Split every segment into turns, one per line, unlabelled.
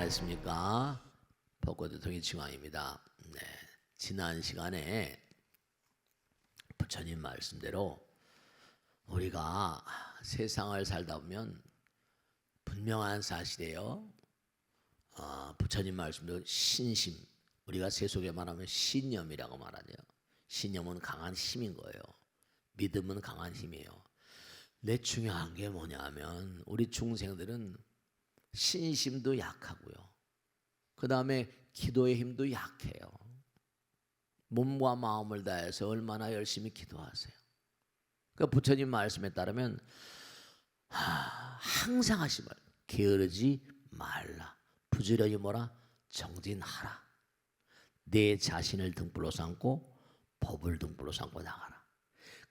안녕하십니까. 벚꽃대통령 지광입니다. 네, 지난 시간에 부처님 말씀대로 우리가 세상을 살다 보면 분명한 사실이에요. 부처님 말씀대로 신심, 우리가 세속에 말하면 신념이라고 말하죠. 신념은 강한 힘인 거예요. 믿음은 강한 힘이에요. 내 중요한 게 뭐냐면 우리 중생들은 신심도 약하고요. 그 다음에 기도의 힘도 약해요. 몸과 마음을 다해서 얼마나 열심히 기도하세요. 그러니까 부처님 말씀에 따르면 항상 하시면 게으르지 말라. 부지런히 뭐라? 정진하라. 내 자신을 등불로 삼고 법을 등불로 삼고 나가라.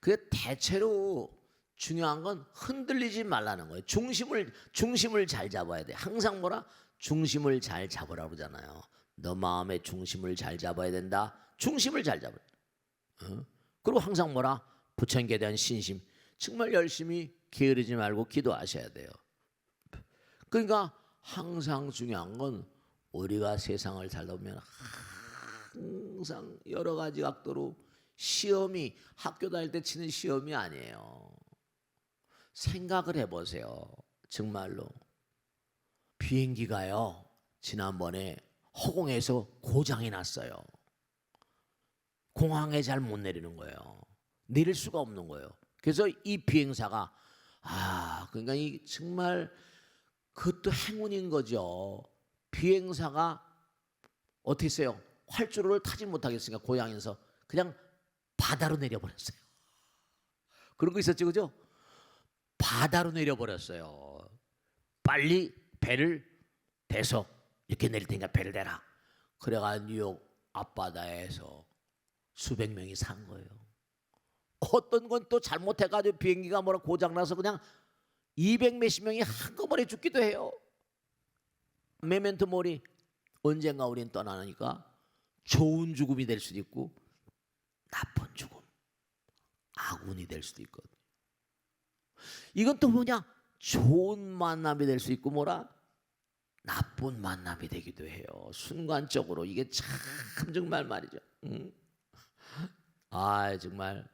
그 대체로 중요한 건 흔들리지 말라는 거예요. 중심을 잘 잡아야 돼. 항상 뭐라? 중심을 잘 잡으라고 그러잖아요. 너 마음의 중심을 잘 잡아야 된다. 중심을 잘 잡아야 돼. 그리고 항상 뭐라? 부처님께 대한 신심. 정말 열심히 게으르지 말고 기도하셔야 돼요. 그러니까 항상 중요한 건 우리가 세상을 살다 보면 항상 여러 가지 각도로 시험이 학교 다닐 때 치는 시험이 아니에요. 생각을 해보세요. 정말로 비행기가요 지난번에 허공에서 고장이 났어요. 공항에 잘 못 내리는 거예요. 내릴 수가 없는 거예요. 그래서 이 비행사가 그러니까 이 정말 그것도 행운인 거죠. 비행사가 어떻게 했어요? 활주로를 타지 못하겠으니까 고향에서 그냥 바다로 내려버렸어요. 그런 거 있었죠, 그죠? 바다로 내려버렸어요. 빨리 배를 대서 이렇게 내릴 테니까 배를 대라. 그래가 뉴욕 앞바다에서 수백 명이 산 거예요. 어떤 건 또 잘못해가지고 비행기가 뭐라 고장나서 그냥 200 몇십 명이 한꺼번에 죽기도 해요. 메멘토 모리, 언젠가 우린 떠나니까 좋은 죽음이 될 수도 있고 나쁜 죽음, 아군이 될 수도 있거든요. 이건 또 뭐냐? 좋은 만남이 될 수 있고 뭐라? 나쁜 만남이 되기도 해요. 순간적으로 이게 참 정말 말이죠. 정말.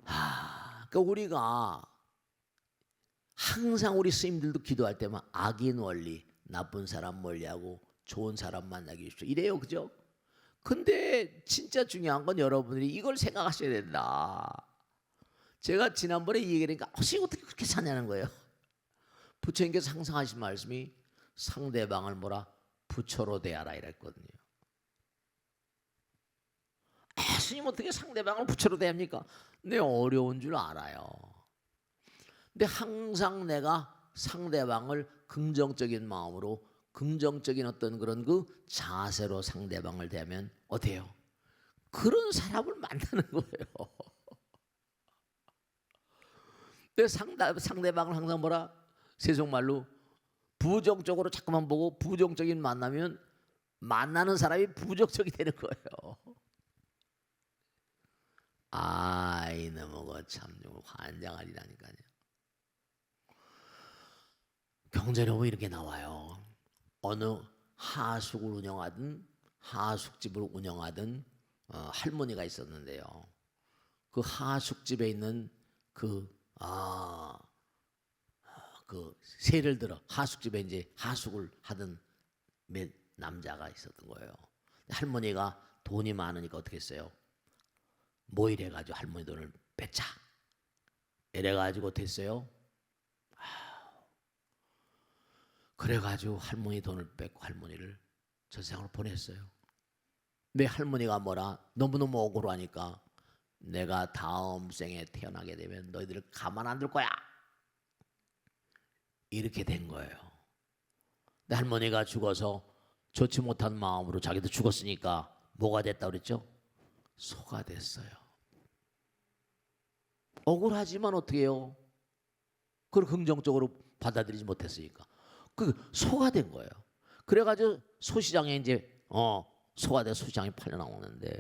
그러니까 우리가 항상 우리 스님들도 기도할 때만 악인 원리, 나쁜 사람 멀리하고 좋은 사람 만나기 쉽죠. 이래요, 그죠? 근데 진짜 중요한 건 여러분들이 이걸 생각하셔야 된다. 제가 지난번에 이 얘기하니까 선생님 어떻게 그렇게 사냐는 거예요. 부처님께서 항상 하신 말씀이 상대방을 뭐라? 부처로 대하라 이랬거든요. 스님 어떻게 상대방을 부처로 대합니까? 내 어려운 줄 알아요. 근데 항상 내가 상대방을 긍정적인 마음으로 긍정적인 어떤 그런 그 자세로 상대방을 대하면 어때요? 그런 사람을 만나는 거예요. 근데 상대방을 항상 뭐라? 세속말로 부정적으로 자꾸만 보고 부정적인 만나면 만나는 사람이 부정적이 되는 거예요. 이놈의 참 환장하리라니까요. 경전에 보면 이렇게 나와요. 어느 하숙을 운영하든 하숙집을 운영하든 할머니가 있었는데요. 그 하숙집에 있는 그 세를 들어 하숙집에 이제 하숙을 하던 몇 남자가 있었던 거예요. 할머니가 돈이 많으니까 어떻게 했어요? 뭐 이래가지고 할머니 돈을 뺏자. 이래가지고 어떻게 했어요? 그래가지고 할머니 돈을 뺏고 할머니를 저 세상으로 보냈어요. 내 할머니가 뭐라? 너무너무 억울하니까 내가 다음 생에 태어나게 되면 너희들을 가만 안 둘 거야. 이렇게 된 거예요. 내 할머니가 죽어서 좋지 못한 마음으로 자기도 죽었으니까 뭐가 됐다 그랬죠? 소가 됐어요. 억울하지만 어떻게 해요? 그걸 긍정적으로 받아들이지 못했으니까 그 소가 된 거예요. 그래가지고 소시장에 이제 소가 돼 소시장에 팔려 나오는데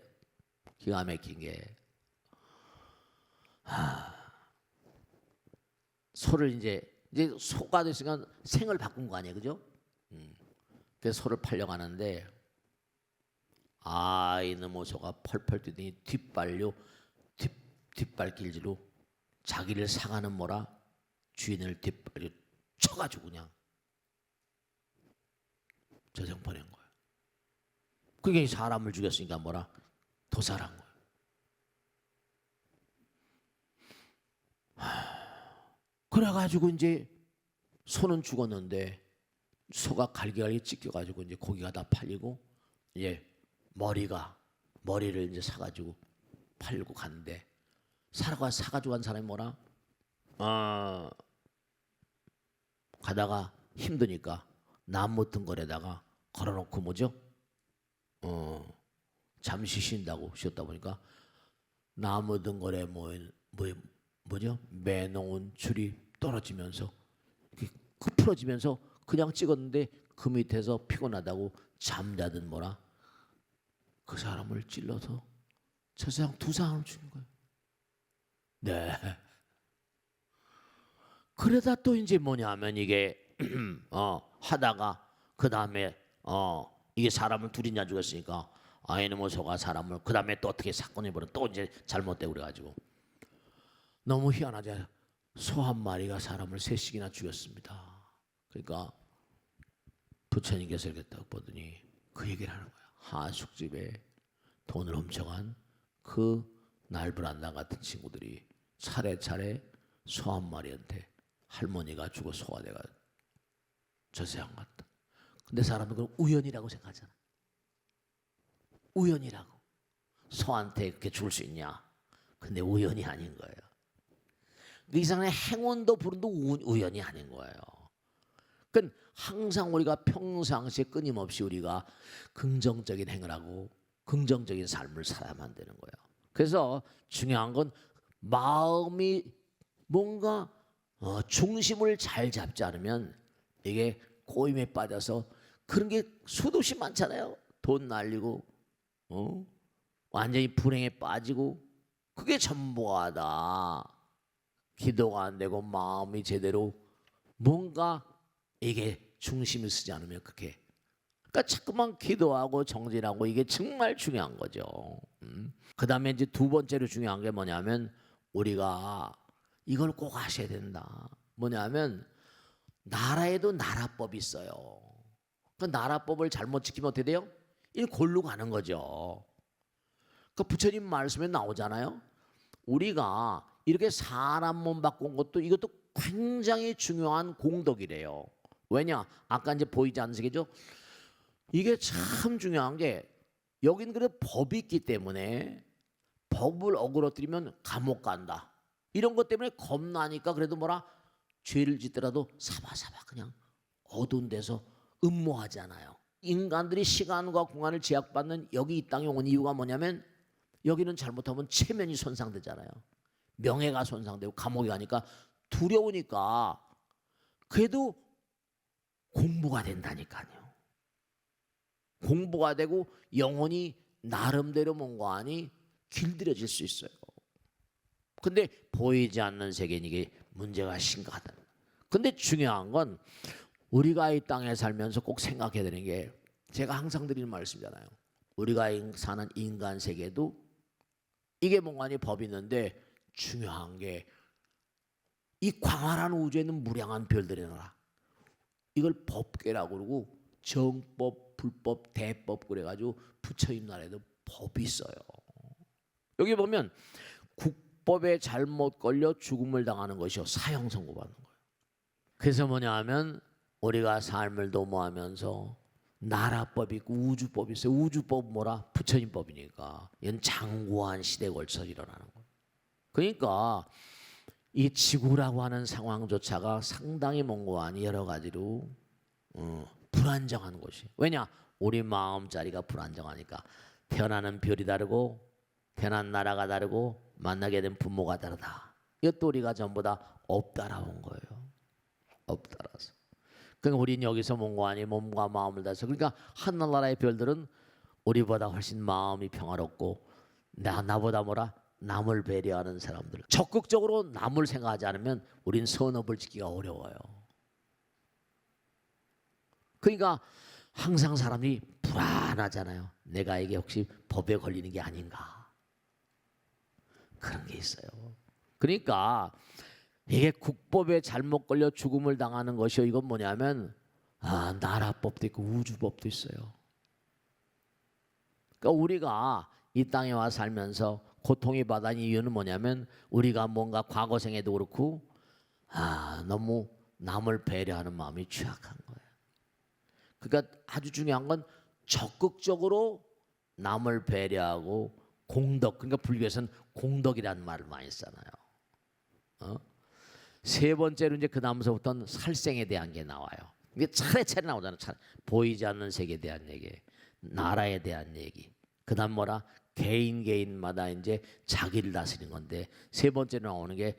기가 막힌 게 소를 이제 소가 됐으니까 생을 바꾼 거 아니에요, 그죠? 그래서 소를 팔려가는데 이놈의 소가 펄펄 뛰더니 뒷발길질로 자기를 상하는 뭐라 주인을 뒷발로 쳐가지고 그냥 저승 보낸 거예요. 그게 사람을 죽였으니까 뭐라 도살한 거예요. 그래가지고 이제 소는 죽었는데 소가 갈기갈기 찢겨가지고 이제 고기가 다 팔리고 이제 머리를 이제 사가지고 팔고 갔는데 사가지고 간 사람이 뭐라 가다가 힘드니까 나무 등걸에다가 걸어놓고 뭐죠? 잠시 쉬었다 보니까 나무 등걸에 뭐죠? 매놓은 줄이 떨어지면서 풀어지면서 그냥 찍었는데 그 밑에서 피곤하다고 잠자든 뭐라 그 사람을 찔러서 저 사람 두 사람을 죽인 거예요. 네. 그러다 또 이제 뭐냐면 이게 하다가 그 다음에 이게 사람을 둘이나 죽였으니까 이놈의 소가 사람을 그 다음에 또 어떻게 사건이 벌어 또 이제 잘못되고 그래가지고 너무 희한하죠. 소 한 마리가 사람을 셋씩이나 죽였습니다. 그러니까 부처님께서 이렇게 딱 보더니 그 얘기를 하는 거야. 하숙집에 돈을 훔쳐간 그 날브란당 같은 친구들이 차례차례 소 한 마리한테 할머니가 죽어 소가 돼가 저 세상 갔다. 근데 사람은 그걸 우연이라고 생각하잖아. 우연이라고. 소한테 그렇게 죽을 수 있냐? 근데 우연이 아닌 거예요. 이 사람의 행운도 불운도 우연이 아닌 거예요. 그러니까 항상 우리가 평상시에 끊임없이 우리가 긍정적인 행을 하고 긍정적인 삶을 살아야만 되는 거예요. 그래서 중요한 건 마음이 뭔가 중심을 잘 잡지 않으면 이게 고임에 빠져서 그런 게 수도시 많잖아요. 돈 날리고 완전히 불행에 빠지고 그게 전부하다. 기도가 안 되고 마음이 제대로 뭔가 이게 중심을 쓰지 않으면 그게 그러니까 자꾸만 기도하고 정진하고 이게 정말 중요한 거죠. 그 다음에 이제 두 번째로 중요한 게 뭐냐면 우리가 이걸 꼭 하셔야 된다. 뭐냐면 나라에도 나라법이 있어요. 그 나라법을 잘못 지키면 어떻게 돼요? 이 골로 가는 거죠. 그 부처님 말씀에 나오잖아요. 우리가 이렇게 사람 몸 바꾼 것도 이것도 굉장히 중요한 공덕이래요. 왜냐? 아까 이제 보이지 않으시겠죠? 이게 참 중요한 게 여기는 그래도 법이 있기 때문에 법을 어그러뜨리면 감옥 간다. 이런 것 때문에 겁나니까 그래도 뭐라 죄를 짓더라도 사바사바 그냥 어두운 데서 음모하잖아요. 인간들이 시간과 공간을 제약받는 여기 이 땅에 온 이유가 뭐냐면 여기는 잘못하면 체면이 손상되잖아요. 명예가 손상되고 감옥에 가니까 두려우니까 그래도 공부가 된다니까요. 공부가 되고 영혼이 나름대로 뭔가 하니 길들여질 수 있어요. 근데 보이지 않는 세계는 이게 문제가 심각하다. 근데 중요한 건 우리가 이 땅에 살면서 꼭 생각해야 되는 게 제가 항상 드리는 말씀이잖아요. 우리가 사는 인간 세계도 이게 뭔가니 법이 있는데 중요한 게 이 광활한 우주에는 무량한 별들이 나라. 이걸 법계라고 그러고 정법, 불법, 대법 그래가지고 부처님 나라에도 법이 있어요. 여기 보면 국법에 잘못 걸려 죽음을 당하는 것이요 사형 선고받는 거예요. 그래서 뭐냐 하면 우리가 삶을 도모하면서 나라법이 있고 우주법이 있어요. 우주법 뭐라? 부처님법이니까 이건 장구한 시대에 걸쳐 일어나는 거예요. 그러니까 이 지구라고 하는 상황조차가 상당히 몽고하니 여러 가지로 불안정한 곳이. 왜냐? 우리 마음자리가 불안정하니까 태어나는 별이 다르고 태어난 나라가 다르고 만나게 된 부모가 다르다. 이것도 우리가 전부 다 업따라온 거예요. 업따라서. 그러니까 우리는 여기서 몽고하니 몸과 마음을 다해서 그러니까 하늘나라의 별들은 우리보다 훨씬 마음이 평화롭고 나보다 뭐라? 남을 배려하는 사람들. 적극적으로 남을 생각하지 않으면 우린 선업을 지키기가 어려워요. 그러니까 항상 사람이 불안하잖아요. 내가 이게 혹시 법에 걸리는 게 아닌가, 그런 게 있어요. 그러니까 이게 국법에 잘못 걸려 죽음을 당하는 것이요, 이건 뭐냐면 나라법도 있고 우주법도 있어요. 그러니까 우리가 이 땅에 와 살면서 고통이 받은 이유는 뭐냐면 우리가 뭔가 과거생에도 그렇고 너무 남을 배려하는 마음이 취약한 거예요. 그러니까 아주 중요한 건 적극적으로 남을 배려하고 공덕, 그러니까 불교에서는 공덕이라는 말을 많이 쓰잖아요. 세 번째로 이제 그 다음서부터는 살생에 대한 게 나와요. 이게 차례차례 나오잖아요. 보이지 않는 세계에 대한 얘기, 나라에 대한 얘기. 그다음 뭐라? 개인마다 이제 자기를 다스리는 건데, 세 번째로 나오는 게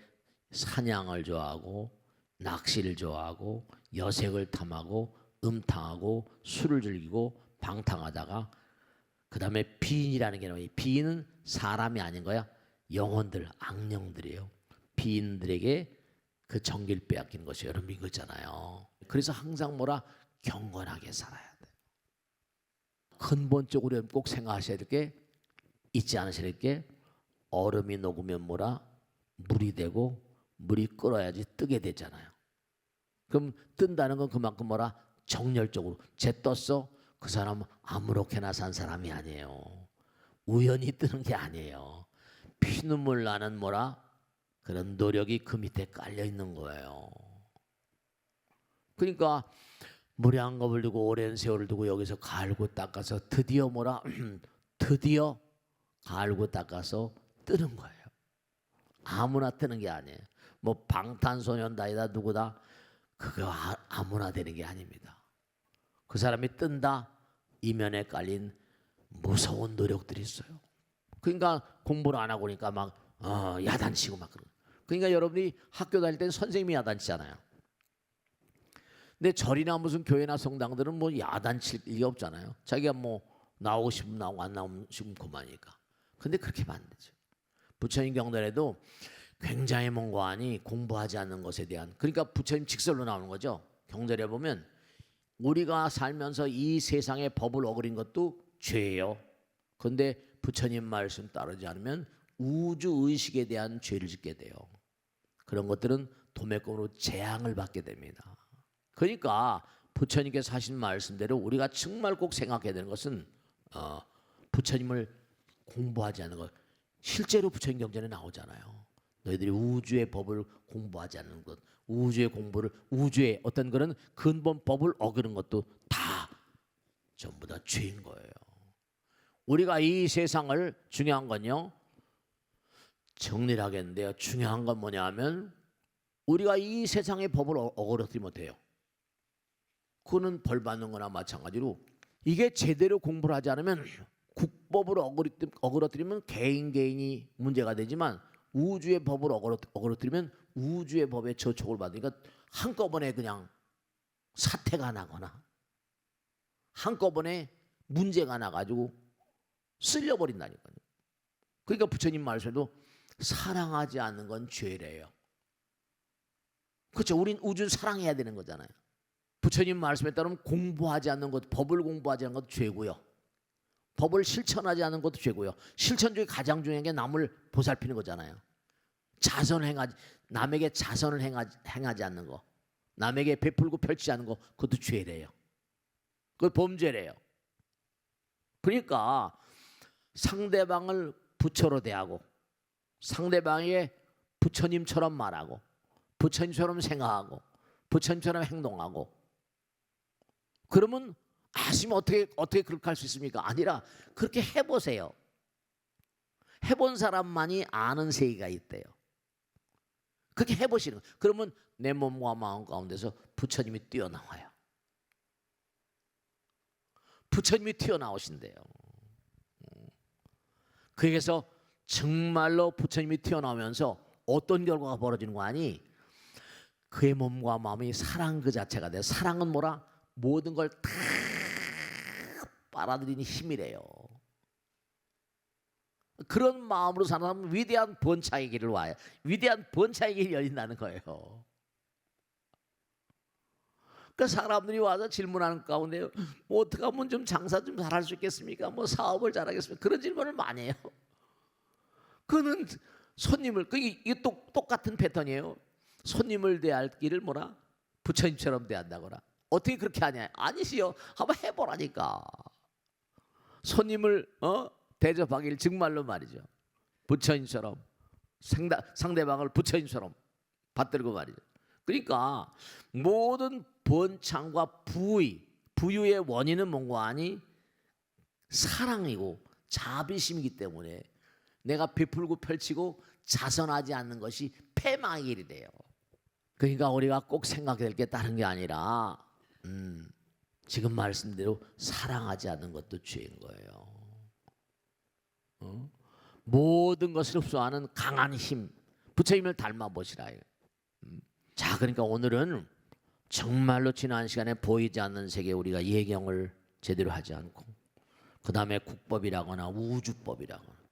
사냥을 좋아하고 낚시를 좋아하고 여색을 탐하고 음탕하고 술을 즐기고 방탕하다가, 그다음에 비인이라는 게 나와요. 비인은 사람이 아닌 거야. 영혼들, 악령들이에요. 비인들에게 그 정기를 빼앗기는 것이 여러분 이거잖아요. 그래서 항상 뭐라? 경건하게 살아야 돼. 근본적으로 꼭 생각하셔야 될 게, 잊지 않으셔야 될 게, 얼음이 녹으면 뭐라? 물이 되고 물이 끓어야지 뜨게 되잖아요. 그럼 뜬다는 건 그만큼 뭐라? 정열적으로. 쟤 떴어? 그 사람은 아무렇게나 산 사람이 아니에요. 우연히 뜨는 게 아니에요. 피눈물 나는 뭐라? 그런 노력이 그 밑에 깔려 있는 거예요. 그러니까 물에 한 겁을 두고 오랜 세월을 두고 여기서 갈고 닦아서 드디어 뭐라? 드디어 갈고 닦아서 뜨는 거예요. 아무나 뜨는 게 아니에요. 뭐 방탄소년단이다 누구다, 그거 아무나 되는 게 아닙니다. 그 사람이 뜬다, 이면에 깔린 무서운 노력들이 있어요. 그러니까 공부를 안 하고 그러니까 막 야단치고 막 그러고. 그러니까 여러분이 학교 다닐 때는 선생님이 야단치잖아요. 근데 절이나 무슨 교회나 성당들은 뭐 야단칠 일이 없잖아요. 자기가 뭐 나오고 싶으면 나오고 안 나오고 싶으면 그만이니까. 근데 그렇게 하면 안 되죠. 부처님 경전에도 굉장히 먼고하니 공부하지 않는 것에 대한, 그러니까 부처님 직설로 나오는 거죠. 경전에 보면 우리가 살면서 이 세상의 법을 어기는 것도 죄예요. 그런데 부처님 말씀 따르지 않으면 우주 의식에 대한 죄를 짓게 돼요. 그런 것들은 도매금으로 재앙을 받게 됩니다. 그러니까 부처님께서 하신 말씀대로 우리가 정말 꼭 생각해야 되는 것은 부처님을 공부하지 않는 것. 실제로 부처님 경전에 나오잖아요. 너희들이 우주의 법을 공부하지 않는 것, 우주의 공부를, 우주의 어떤 그런 근본 법을 어기는 것도 다 전부 다 죄인 거예요. 우리가 이 세상을, 중요한 건요, 정리를 하겠는데요, 중요한 건 뭐냐면 우리가 이 세상의 법을 어그러뜨리면 돼요. 그거는 벌 받는 거나 마찬가지로 이게 제대로 공부를 하지 않으면 국법을 어그러뜨리면 개인이 문제가 되지만 우주의 법을 어그러뜨리면 우주의 법에 저촉을 받으니까 한꺼번에 그냥 사태가 나거나 한꺼번에 문제가 나가지고 쓸려버린다니까요. 그러니까 부처님 말씀에도 사랑하지 않는 건 죄래요. 그렇죠. 우린 우주를 사랑해야 되는 거잖아요. 부처님 말씀에 따르면 공부하지 않는 것, 법을 공부하지 않는 것도 죄고요. 법을 실천하지 않는 것도 죄고요. 실천 중에 가장 중요한 게 남을 보살피는 거잖아요. 남에게 자선을 행하지 않는 거, 남에게 베풀고 펼치지 않는 거, 그것도 죄래요. 그건 범죄래요. 그러니까 상대방을 부처로 대하고 상대방에게 부처님처럼 말하고 부처님처럼 생각하고 부처님처럼 행동하고, 그러면 아시면 어떻게 그렇게 할 수 있습니까? 아니라 그렇게 해보세요. 해본 사람만이 아는 세계가 있대요. 그렇게 해보시는 거예요. 그러면 내 몸과 마음 가운데서 부처님이 뛰어나와요. 부처님이 튀어나오신대요. 그래서 정말로 부처님이 튀어나오면서 어떤 결과가 벌어지는 거 아니? 그의 몸과 마음이 사랑 그 자체가 돼요. 사랑은 뭐라? 모든 걸 다 빨아들이는 힘이래요. 그런 마음으로 사는 사람은 위대한 번차의 길을 와요. 위대한 번차의 길이 열린다는 거예요. 그 사람들이 와서 질문하는 가운데 뭐 어떻게 하면 좀 장사 좀 잘할 수 있겠습니까? 뭐 사업을 잘하겠습니까? 그런 질문을 많이 해요. 그는 손님을 이게 똑같은 패턴이에요. 손님을 대할 길을 뭐라 부처님처럼 대한다거나. 어떻게 그렇게 하냐? 아니시요. 한번 해보라니까. 손님을 대접하기를 정말로 말이죠. 부처님처럼 상대방을 부처님처럼 받들고 말이죠. 그러니까 모든 번창과 부유의 원인은 뭔가 하니 사랑이고 자비심이기 때문에 내가 베풀고 펼치고 자선하지 않는 것이 패망의 길이 돼요. 그러니까 우리가 꼭 생각해야 될 게 다른 게 아니라 지금 말씀대로 사랑하지 않는 것도 죄인 거예요. 모든 것을 흡수하는 강한 힘, 부처님을 닮아 보시라. 자, 그러니까 오늘은 정말로 지난 시간에 보이지 않는 세계 우리가 예경을 제대로 하지 않고 그 다음에 국법이라거나 우주법이라거나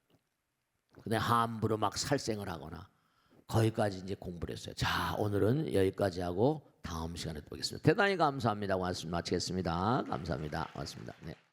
그다음에 함부로 막 살생을 하거나 거기까지 이제 공부를 했어요. 자, 오늘은 여기까지 하고 다음 시간에 또 보겠습니다. 대단히 감사합니다. 고맙습니다. 마치겠습니다. 감사합니다. 고맙습니다. 네.